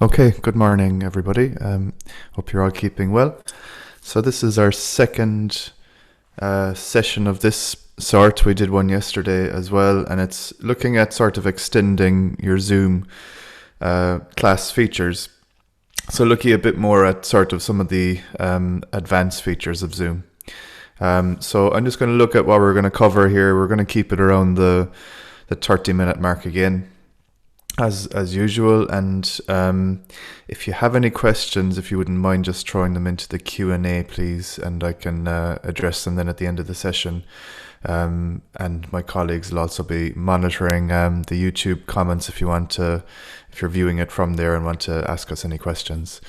Okay, good morning, everybody. Hope you're all keeping well. So this is our second session of this sort. We did one yesterday as well, and it's looking at sort of extending your Zoom class features. So looking a bit more at sort of some of the advanced features of Zoom. So I'm just going to look at what we're going to cover here. We're going to keep it around the 30-minute mark again, as usual. And if you have any questions, if you wouldn't mind just throwing them into the Q&A, please, and I can address them then at the end of the session. And my colleagues will also be monitoring the YouTube comments if you're viewing it from there and want to ask us any questions.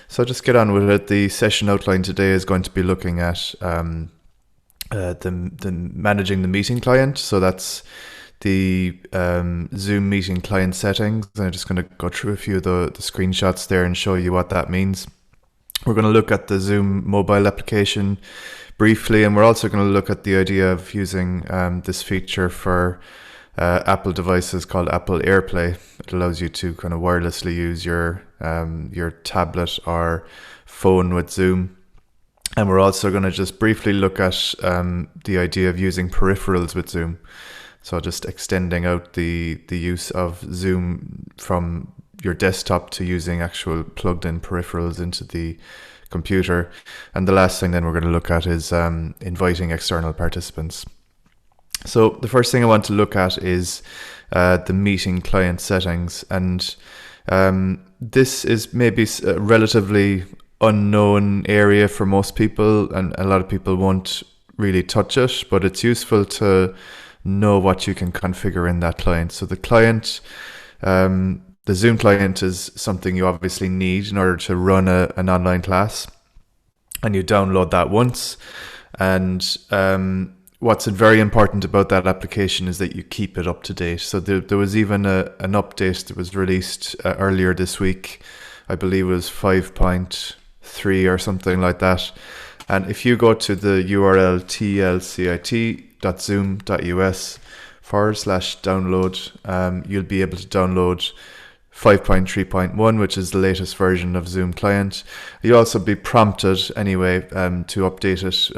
So just get on with it. The session outline today is going to be looking at the managing the meeting client. So that's the Zoom meeting client settings. I'm just going to go through a few of the screenshots there and show you what that means. We're going to look at the Zoom mobile application briefly, and we're also going to look at the idea of using this feature for Apple devices called Apple AirPlay. It allows you to kind of wirelessly use your tablet or phone with Zoom. And we're also going to just briefly look at the idea of using peripherals with Zoom. So just extending out the use of Zoom from your desktop to using actual plugged-in peripherals into the computer. And the last thing then we're going to look at is inviting external participants. So the first thing I want to look at is the meeting client settings. And this is maybe a relatively unknown area for most people, and a lot of people won't really touch it, but it's useful to know what you can configure in that client. So the client, the Zoom client, is something you obviously need in order to run an online class, and you download that once. And what's very important about that application is that you keep it up to date. So there was even an update that was released earlier this week. I believe it was 5.3 or something like that. And if you go to the URL tlcit.zoom.us/download, you'll be able to download 5.3.1, which is the latest version of Zoom client. You'll also be prompted anyway to update it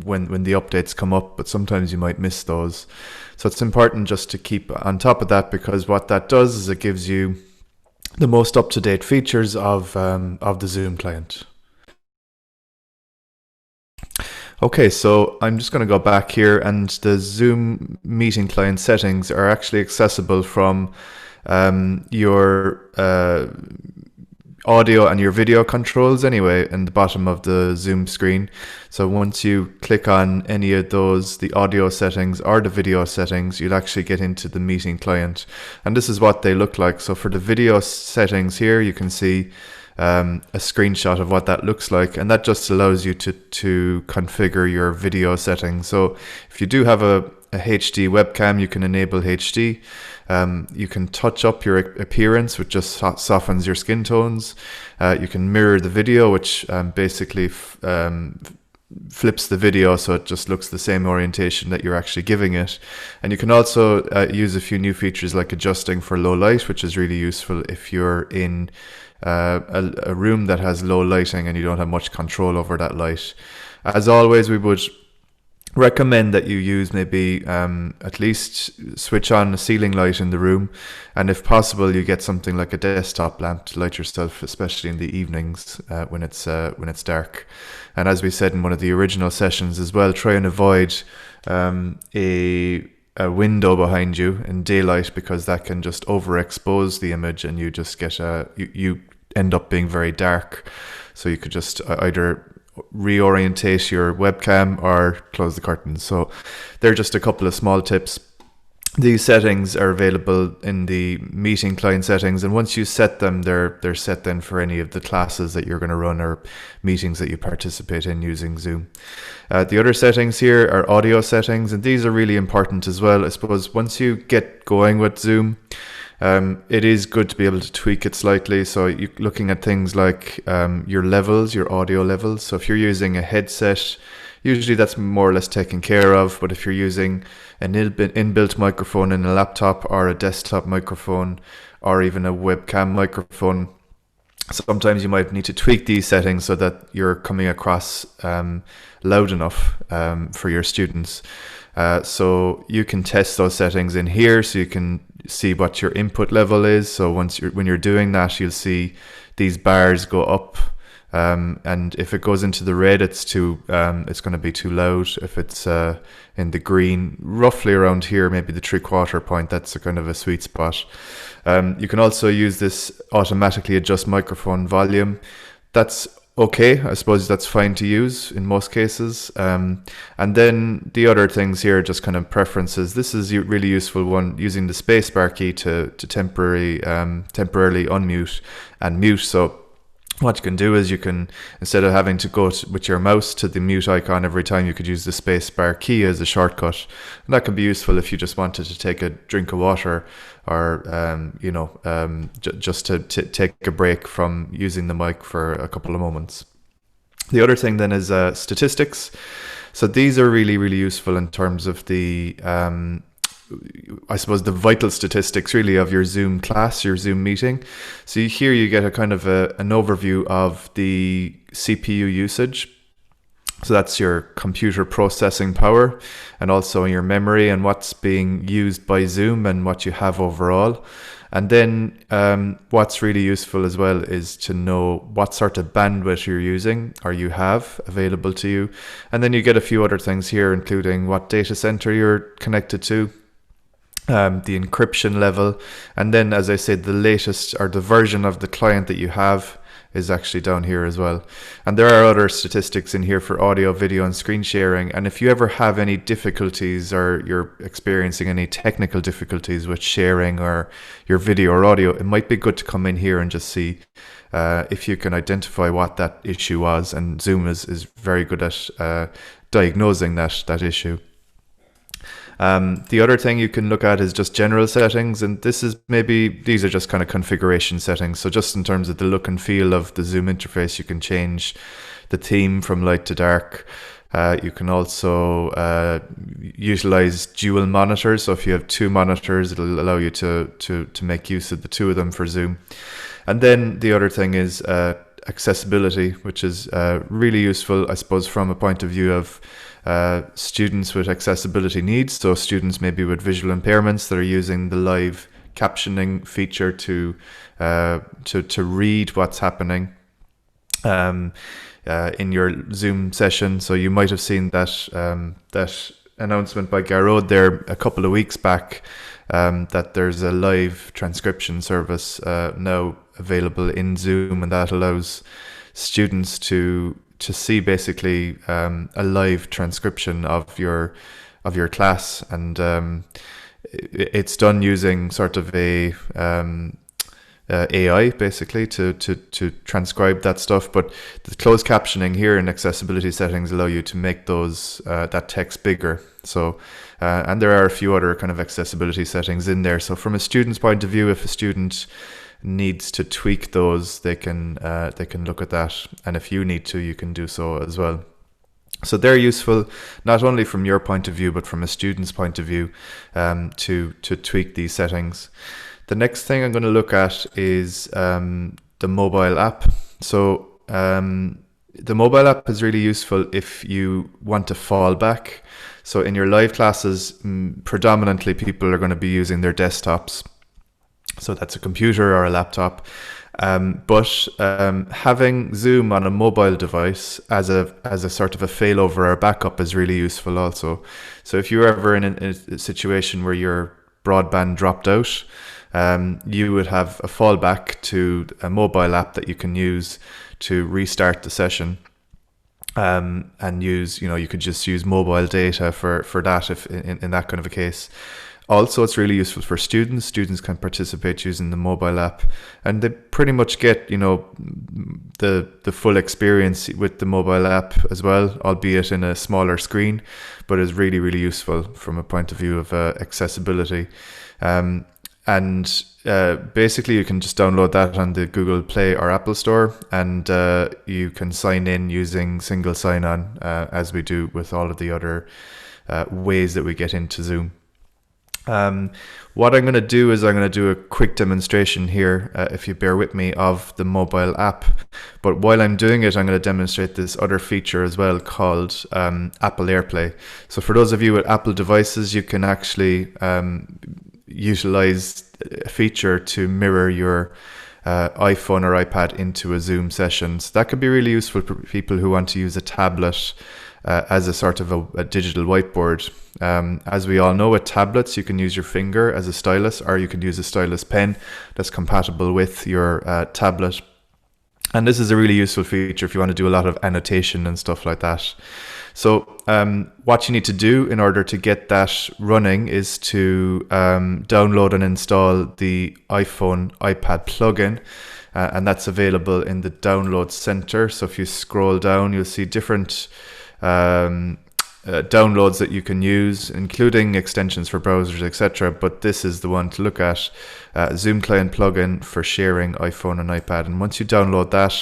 when the updates come up, but sometimes you might miss those. So it's important just to keep on top of that, because what that does is it gives you the most up-to-date features of the Zoom client. Okay, so I'm just going to go back here, and the Zoom meeting client settings are actually accessible from your audio and your video controls anyway in the bottom of the Zoom screen. So once you click on any of those, the audio settings or the video settings, you'll actually get into the meeting client. And this is what they look like. So for the video settings here, you can see a screenshot of what that looks like, and that just allows you to configure your video settings. So if you do have a HD webcam, you can enable HD. You can touch up your appearance, which just softens your skin tones. You can mirror the video, which basically flips the video so it just looks the same orientation that you're actually giving it. And you can also use a few new features like adjusting for low light, which is really useful if you're in a room that has low lighting and you don't have much control over that light. As always, we would recommend that you use maybe at least switch on a ceiling light in the room, and if possible you get something like a desktop lamp to light yourself, especially in the evenings when it's dark. And as we said in one of the original sessions as well, try and avoid a window behind you in daylight, because that can just overexpose the image and you just get you end up being very dark. So you could just either reorientate your webcam or close the curtains. So they're just a couple of small tips. These settings are available in the meeting client settings, and once you set them, they're set then for any of the classes that you're going to run or meetings that you participate in using Zoom. The other settings here are audio settings, and these are really important as well. I suppose once you get going with Zoom, it is good to be able to tweak it slightly. So you're looking at things like your levels, your audio levels. So if you're using a headset, usually that's more or less taken care of. But if you're using an inbuilt microphone in a laptop or a desktop microphone or even a webcam microphone, Sometimes you might need to tweak these settings so that you're coming across loud enough for your students. So you can test those settings in here, so you can see what your input level is. So when you're doing that, you'll see these bars go up, and if it goes into the red, it's going to be too loud. If it's in the green, roughly around here, maybe the 3/4 point, that's a kind of a sweet spot. You can also use this automatically adjust microphone volume. That's okay. I suppose that's fine to use in most cases. And then the other things here, just kind of preferences. This is a really useful one, using the spacebar key to temporarily unmute and mute. So what you can do is you can, instead of having to go with your mouse to the mute icon every time, you could use the spacebar key as a shortcut. And that can be useful if you just wanted to take a drink of water, or just to take a break from using the mic for a couple of moments. The other thing then is statistics. So these are really, really useful in terms of the I suppose the vital statistics really of your Zoom class, your Zoom meeting. So here you get a kind of an overview of the CPU usage. So that's your computer processing power, and also your memory, and what's being used by Zoom and what you have overall. And then what's really useful as well is to know what sort of bandwidth you're using or you have available to you. And then you get a few other things here, including what data center you're connected to, the encryption level, and then, as I said, the latest or the version of the client that you have is actually down here as well. And there are other statistics in here for audio, video, and screen sharing. And if you ever have any difficulties, or you're experiencing any technical difficulties with sharing or your video or audio, it might be good to come in here and just see if you can identify what that issue was. And Zoom is very good at diagnosing that issue. The other thing you can look at is just general settings, and these are just kind of configuration settings. So just in terms of the look and feel of the Zoom interface, you can change the theme from light to dark. You can also utilize dual monitors. So if you have two monitors, it'll allow you to make use of the two of them for Zoom. And then the other thing is accessibility, which is really useful, I suppose, from a point of view of students with accessibility needs. So students maybe with visual impairments that are using the live captioning feature to read what's happening in your Zoom session. So you might have seen that announcement by Garrod there a couple of weeks back, that there's a live transcription service now available in Zoom, and that allows students to see basically a live transcription of your class, and it's done using sort of a AI basically to transcribe that stuff. But the closed captioning here in accessibility settings allow you to make those that text bigger. So and there are a few other kind of accessibility settings in there. So from a student's point of view, if a student needs to tweak those, they can look at that, and if you need to, you can do so as well. So they're useful not only from your point of view, but from a student's point of view, to tweak these settings. The next thing I'm going to look at is the mobile app. So the mobile app is really useful if you want to fall back. So in your live classes, predominantly people are going to be using their desktops. So that's a computer or a laptop. But having Zoom on a mobile device as a sort of a failover or backup is really useful also. So if you're ever in a situation where your broadband dropped out, you would have a fallback to a mobile app that you can use to restart the session. And use, you could just use mobile data for that if in that kind of a case. Also, it's really useful for students. Students can participate using the mobile app, and they pretty much get, the full experience with the mobile app as well, albeit in a smaller screen, but is really, really useful from a point of view of accessibility. And basically you can just download that on the Google Play or Apple Store, and you can sign in using single sign-on, as we do with all of the other ways that we get into Zoom. Um, what I'm going to do is I'm going to do a quick demonstration here, if you bear with me, of the mobile app. But while I'm doing it, I'm going to demonstrate this other feature as well called Apple AirPlay. So for those of you with Apple devices, you can actually utilize a feature to mirror your iPhone or iPad into a Zoom session. So that could be really useful for people who want to use a tablet as a sort of a digital whiteboard. As we all know, with tablets, you can use your finger as a stylus, or you can use a stylus pen that's compatible with your tablet. And this is a really useful feature if you want to do a lot of annotation and stuff like that. So what you need to do in order to get that running is to download and install the iPhone iPad plugin. And that's available in the download center. So if you scroll down, you'll see different downloads that you can use, including extensions for browsers, etc. But this is the one to look at, Zoom Client plugin for sharing iPhone and iPad. And once you download that,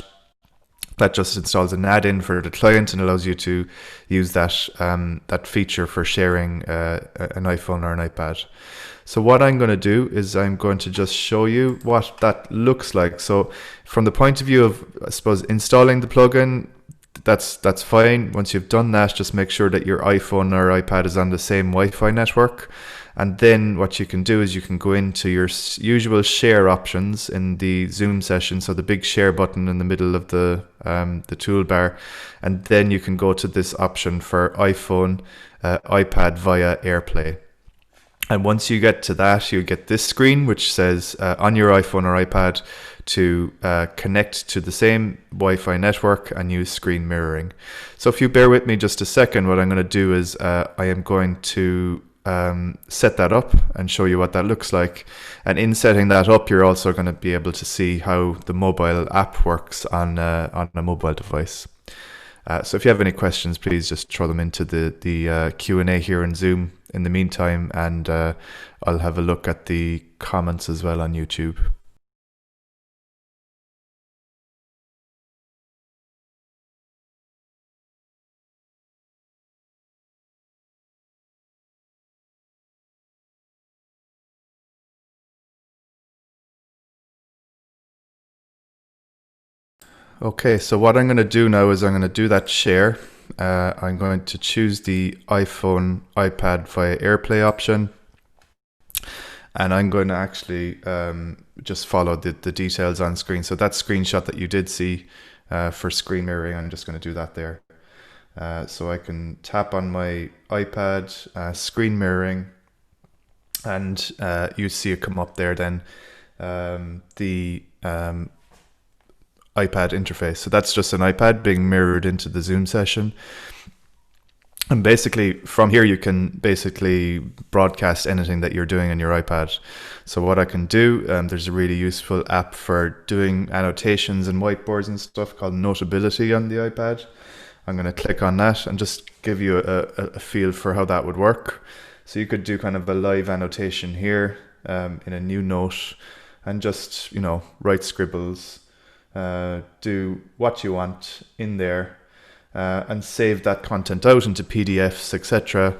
that just installs an add-in for the client and allows you to use that that feature for sharing an iPhone or an iPad. So what I'm going to do is I'm going to just show you what that looks like. So from the point of view of, I suppose, installing the plugin, that's fine. Once you've done that, just make sure that your iPhone or iPad is on the same Wi-Fi network. And then what you can do is you can go into your usual share options in the Zoom session. So the big share button in the middle of the toolbar. And then you can go to this option for iPhone, iPad via AirPlay. And once you get to that, you get this screen, which says on your iPhone or iPad to connect to the same Wi-Fi network and use screen mirroring. So if you bear with me just a second, what I'm going to do is I am going to set that up and show you what that looks like. And in setting that up, you're also going to be able to see how the mobile app works on a mobile device. So if you have any questions, please just throw them into the Q&A here in Zoom in the meantime, and I'll have a look at the comments as well on YouTube. Okay, so what I'm going to do now is I'm going to do that share. I'm going to choose the iPhone, iPad via AirPlay option. And I'm going to actually just follow the details on screen. So that screenshot that you did see for screen mirroring, I'm just going to do that there. So I can tap on my iPad, screen mirroring, and you see it come up there then, the iPad interface. So that's just an iPad being mirrored into the Zoom session. And basically from here, you can basically broadcast anything that you're doing on your iPad. So what I can do, there's a really useful app for doing annotations and whiteboards and stuff called Notability on the iPad. I'm going to click on that and just give you a feel for how that would work. So you could do kind of a live annotation here in a new note and just, write scribbles, do what you want in there. And save that content out into PDFs, etc.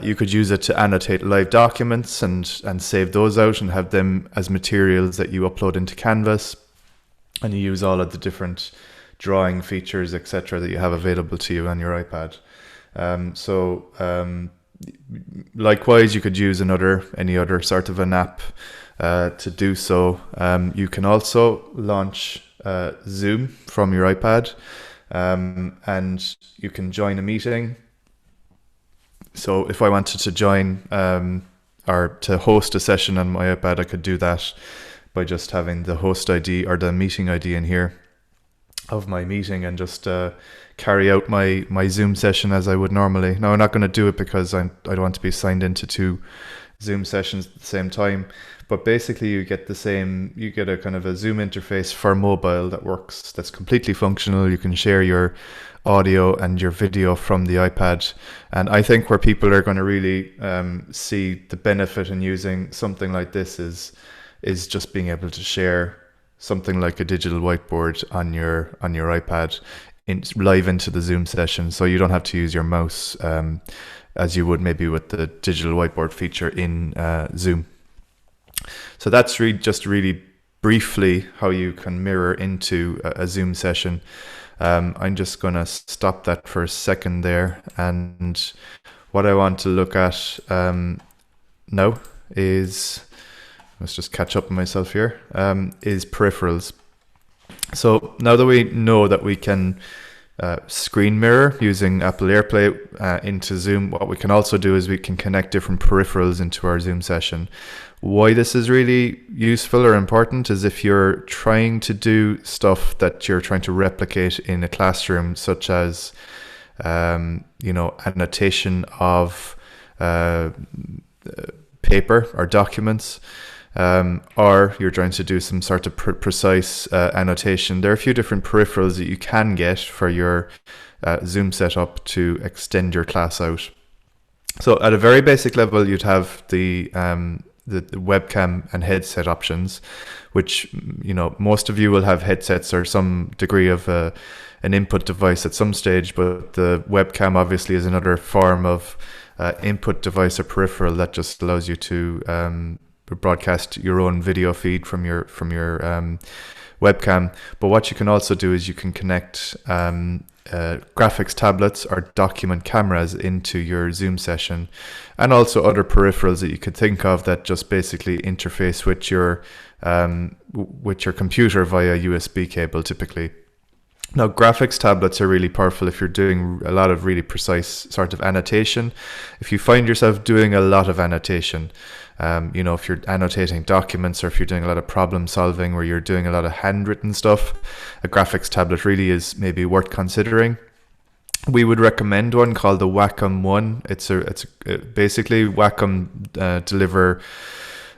You could use it to annotate live documents and save those out and have them as materials that you upload into Canvas. And you use all of the different drawing features, etc. that you have available to you on your iPad. Likewise, you could use any other sort of an app to do so. You can also launch Zoom from your iPad. And you can join a meeting. So if I wanted to join or to host a session on my iPad, I could do that by just having the host ID or the meeting ID in here of my meeting and just carry out my Zoom session as I would normally. Now I'm not going to do it because I don't want to be signed into two Zoom sessions at the same time. But basically you get a kind of a Zoom interface for mobile that works, that's completely functional. You can share your audio and your video from the iPad. And I think where people are going to really see the benefit in using something like this is just being able to share something like a digital whiteboard on your iPad live into the Zoom session. So you don't have to use your mouse as you would maybe with the digital whiteboard feature in Zoom. So that's really briefly how you can mirror into a Zoom session. I'm just going to stop that for a second there. And what I want to look at now is, let's just catch up on myself here, is peripherals. So now that we know that we can screen mirror using Apple AirPlay into Zoom, what we can also do is we can connect different peripherals into our Zoom session. Why this is really useful or important is if you're trying to do stuff that you're trying to replicate in a classroom, such as annotation of paper or documents, or you're trying to do some sort of precise annotation. There are a few different peripherals that you can get for your Zoom setup to extend your class out. So at a very basic level, you'd have the webcam and headset options, which most of you will have headsets or some degree of an input device at some stage, but the webcam obviously is another form of input device or peripheral that just allows you to broadcast your own video feed from your webcam. But what you can also do is you can connect graphics tablets or document cameras into your Zoom session, and also other peripherals that you could think of that just basically interface with your computer via USB cable typically. Now, graphics tablets are really powerful if you're doing a lot of really precise sort of annotation. If you find yourself doing a lot of annotation, if you're annotating documents, or if you're doing a lot of problem solving where you're doing a lot of handwritten stuff, a graphics tablet really is maybe worth considering. We would recommend one called the Wacom One. It's basically Wacom deliver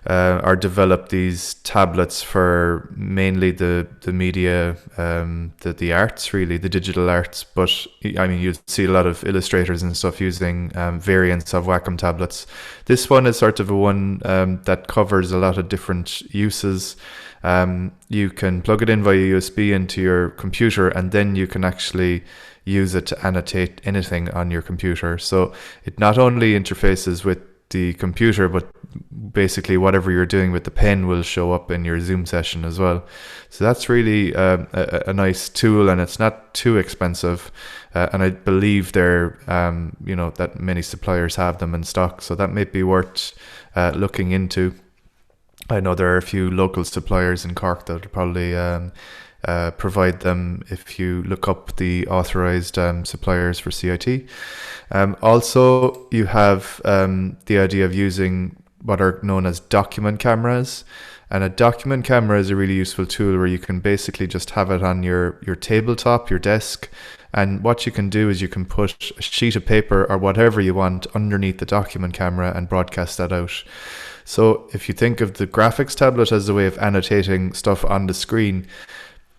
or develop these tablets for mainly the media, the arts, really, the digital arts. But I mean, you see a lot of illustrators and stuff using variants of Wacom tablets. This one is sort of a one that covers a lot of different uses. You can plug it in via USB into your computer, and then you can actually use it to annotate anything on your computer. So it not only interfaces with the computer, but basically whatever you're doing with the pen will show up in your Zoom session as well. So that's really a nice tool, and it's not too expensive. And I believe they're, that many suppliers have them in stock. So that may be worth looking into. I know there are a few local suppliers in Cork that would probably provide them if you look up the authorized suppliers for CIT. Also, you have the idea of using what are known as document cameras. And a document camera is a really useful tool where you can basically just have it on your tabletop, your desk. And what you can do is you can put a sheet of paper or whatever you want underneath the document camera and broadcast that out. So if you think of the graphics tablet as a way of annotating stuff on the screen,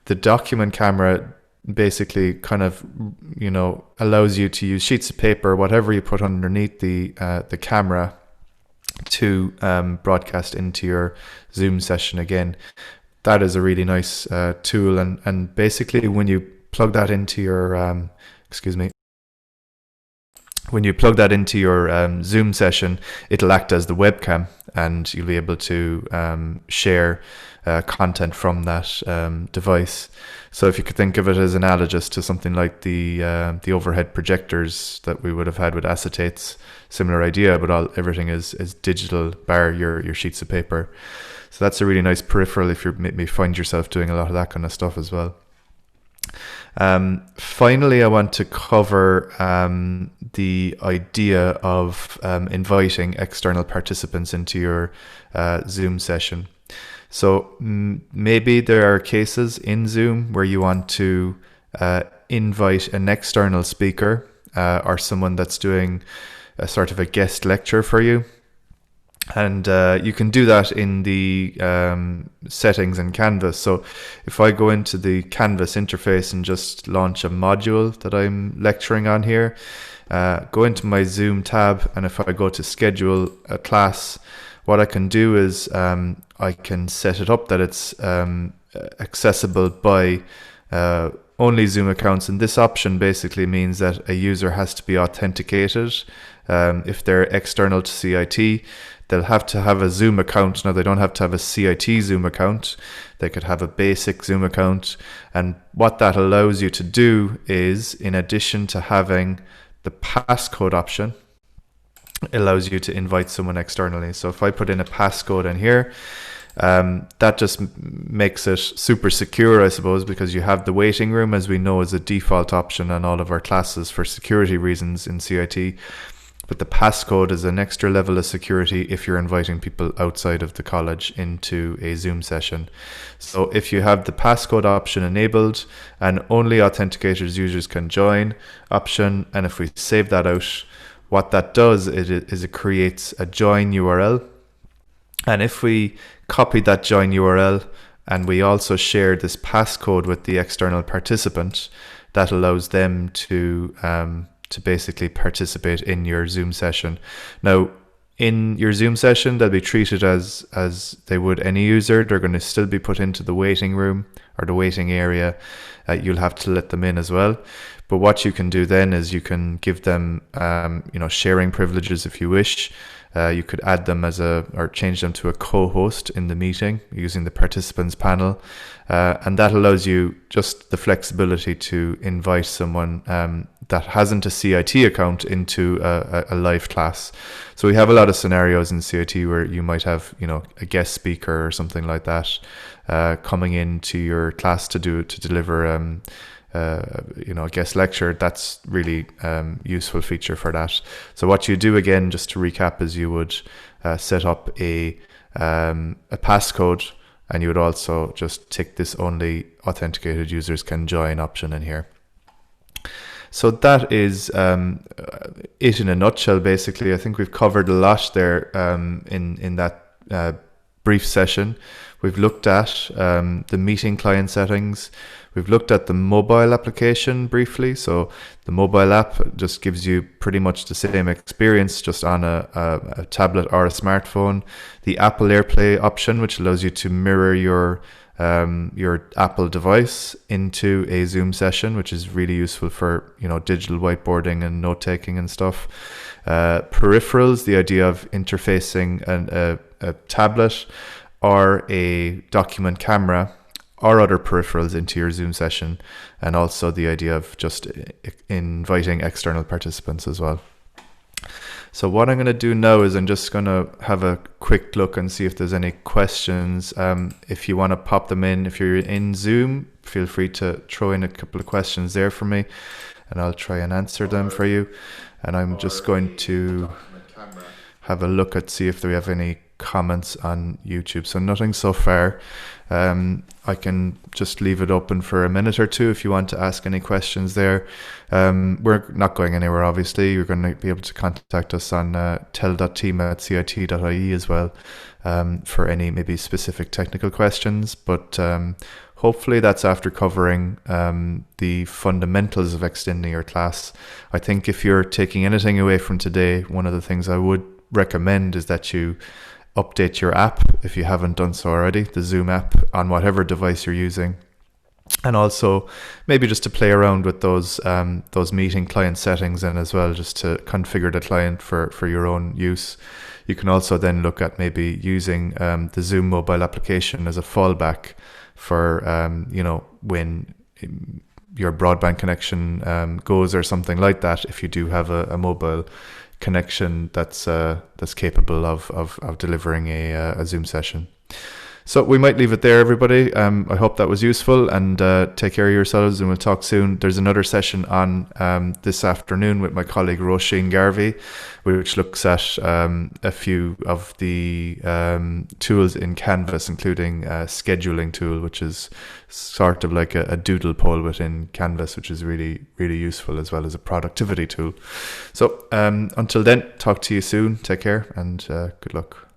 the document camera basically kind of, allows you to use sheets of paper, whatever you put underneath the camera, to broadcast into your Zoom session again. That is a really nice tool, and basically when you plug that into your Zoom session, it'll act as the webcam, and you'll be able to share content from that device. So if you could think of it as analogous to something like the overhead projectors that we would have had with acetates, similar idea, but everything is digital, bar your sheets of paper. So that's a really nice peripheral if you maybe find yourself doing a lot of that kind of stuff as well. Finally, I want to cover the idea of inviting external participants into your Zoom session. So maybe there are cases in Zoom where you want to invite an external speaker or someone that's doing a sort of a guest lecture for you. And you can do that in the settings in Canvas. So if I go into the Canvas interface and just launch a module that I'm lecturing on here, go into my Zoom tab, and if I go to schedule a class, what I can do is I can set it up that it's accessible by only Zoom accounts, and this option basically means that a user has to be authenticated. If they're external to CIT, they'll have to have a Zoom account. Now, they don't have to have a CIT Zoom account. They could have a basic Zoom account. And what that allows you to do is, in addition to having the passcode option, it allows you to invite someone externally. So if I put in a passcode in here, that just makes it super secure, I suppose, because you have the waiting room, as we know, as a default option on all of our classes for security reasons in CIT. But the passcode is an extra level of security if you're inviting people outside of the college into a Zoom session. So if you have the passcode option enabled and only authenticated users can join option, and if we save that out, what that does is it creates a join URL. And if we copy that join URL and we also share this passcode with the external participant, that allows them to basically participate in your Zoom session. Now, in your Zoom session, they'll be treated as they would any user. They're going to still be put into the waiting room or the waiting area. You'll have to let them in as well. But what you can do then is you can give them, sharing privileges if you wish. You could add them or change them to a co-host in the meeting using the participants panel. And that allows you just the flexibility to invite someone that hasn't a CIT account into a live class. So we have a lot of scenarios in CIT where you might have, a guest speaker or something like that coming into your class to deliver a guest lecture. That's really useful feature for that. So what you do, again, just to recap, is you would set up a passcode, and you would also just tick this only authenticated users can join option in here. So that is it in a nutshell, basically. I think we've covered a lot there in that brief session. We've looked at the meeting client settings. We've looked at the mobile application briefly. So the mobile app just gives you pretty much the same experience, just on a tablet or a smartphone. The Apple AirPlay option, which allows you to mirror your Apple device into a Zoom session, which is really useful for digital whiteboarding and note taking and stuff. Peripherals, the idea of interfacing a tablet or a document camera or other peripherals into your Zoom session, and also the idea of just inviting external participants as well. So what I'm going to do now is I'm just going to have a quick look and see if there's any questions. If you want to pop them in, if you're in Zoom, feel free to throw in a couple of questions there for me, and I'll try and answer them for you. And I'm just going to have a look at see if we have any comments on YouTube. So nothing so far. I can just leave it open for a minute or two if you want to ask any questions there. We're not going anywhere, obviously. You're going to be able to contact us on tell.team@cit.ie as well for any maybe specific technical questions. But hopefully that's after covering the fundamentals of extending your class. I think if you're taking anything away from today, one of the things I would recommend is that you update your app if you haven't done so already, the Zoom app, on whatever device you're using, and also maybe just to play around with those meeting client settings and as well, just to configure the client for your own use. You can also then look at maybe using the Zoom mobile application as a fallback for when your broadband connection goes or something like that, if you do have a mobile connection that's capable of delivering a Zoom session. So we might leave it there, everybody. I hope that was useful, and take care of yourselves, and we'll talk soon. There's another session on this afternoon with my colleague Roisin Garvey, which looks at a few of the tools in Canvas, including a scheduling tool, which is sort of like a doodle poll within Canvas, which is really, really useful, as well as a productivity tool. So until then, talk to you soon. Take care, and good luck.